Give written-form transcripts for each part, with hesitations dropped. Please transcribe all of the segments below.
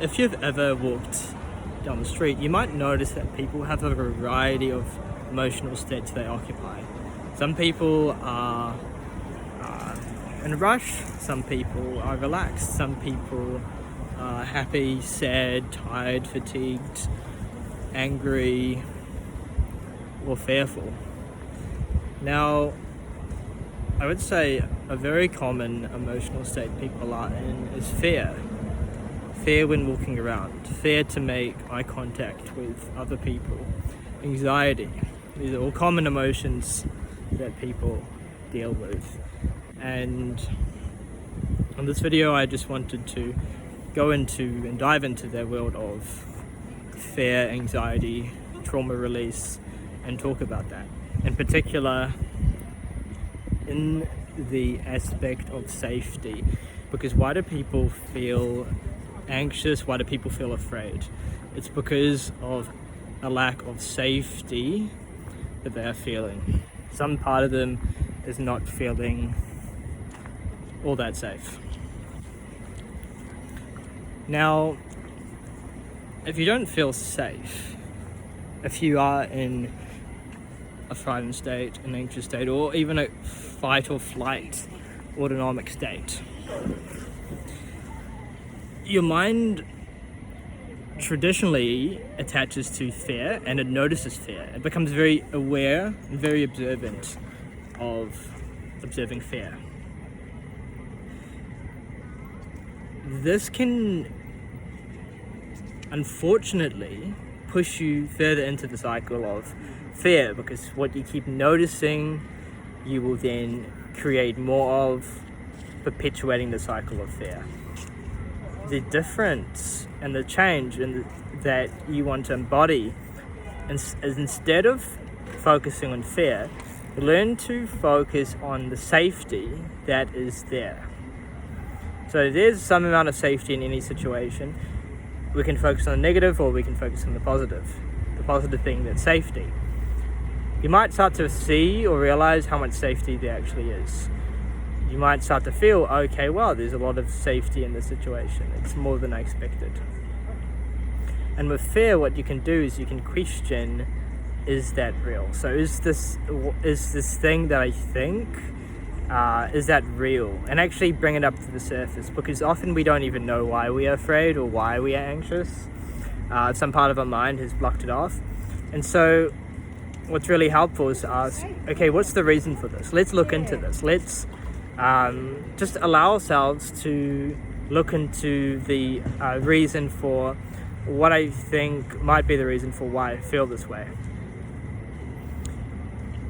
If you've ever walked down the street, you might notice that people have a variety of emotional states they occupy. Some people are in a rush, some people are relaxed, some people are happy, sad, tired, fatigued, angry, or fearful. Now, I would say a very common emotional state people are in is fear. Fear when walking around, fear to make eye contact with other people, anxiety. These are all common emotions that people deal with. And in this video, I just wanted to go into and dive into their world of fear, anxiety, trauma release, and talk about that. In particular, in the aspect of safety, because why do people feel anxious? Why do people feel afraid? It's because of a lack of safety that they are feeling. Some part of them is not feeling all that safe. Now, if you don't feel safe, if you are in a frightened state, an anxious state, or even a fight or flight autonomic state, your mind traditionally attaches to fear and it notices fear. It becomes very aware and very observant of observing fear. This can unfortunately push you further into the cycle of fear, because what you keep noticing, you will then create more of, perpetuating the cycle of fear. The difference and the change that you want to embody is instead of focusing on fear, learn to focus on the safety that is there. So there's some amount of safety in any situation. We can focus on the negative or we can focus on the positive. The positive thing, that's safety. You might start to see or realize how much safety there actually is. You might start to feel, okay, well, there's a lot of safety in this situation. It's more than I expected. And with fear, what you can do is you can question, is that real? So is this thing that I think, is that real? And actually bring it up to the surface, because often we don't even know why we are afraid or why we are anxious. Some part of our mind has blocked it off. And so what's really helpful is to ask, okay, what's the reason for this? Let's look into this. Let's just allow ourselves to look into the reason for what I think might be the reason for why I feel this way.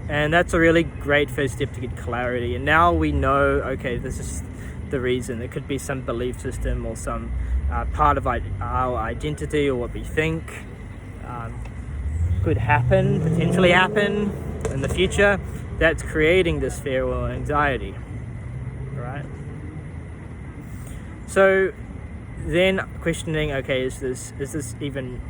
And that's a really great first step to get clarity. And now we know, okay, this is the reason. It could be some belief system or some part of our identity or what we think could happen, potentially happen in the future, that's creating this fear or anxiety. Right? So then questioning, okay, is this even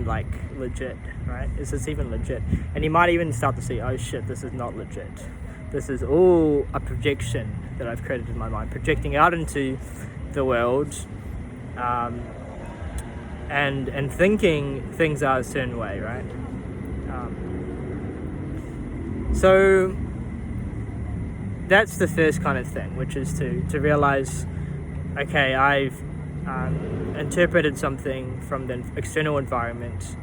like legit, right? Is this even legit? And you might even start to see, oh shit, this is not legit. This is all a projection that I've created in my mind, projecting out into the world, and thinking things are a certain way, right? So that's the first kind of thing, which is to realize, okay, I've interpreted something from the external environment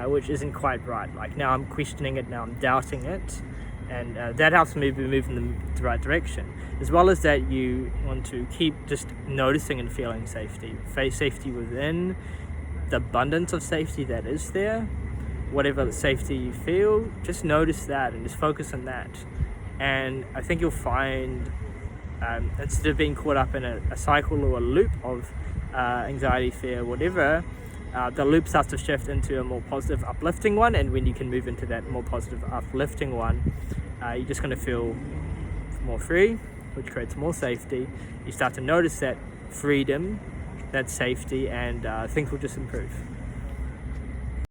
which isn't quite right. Like now I'm questioning it, now I'm doubting it, and that helps me move in the right direction. As well as that, you want to keep just noticing and feeling safety. Face safety within, the abundance of safety that is there. Whatever safety you feel, just notice that and just focus on that. And I think you'll find, instead of being caught up in a cycle or a loop of anxiety, fear, whatever, the loop starts to shift into a more positive, uplifting one. And when you can move into that more positive, uplifting one, you're just going to feel more free, which creates more safety. You start to notice that freedom, that safety, and things will just improve.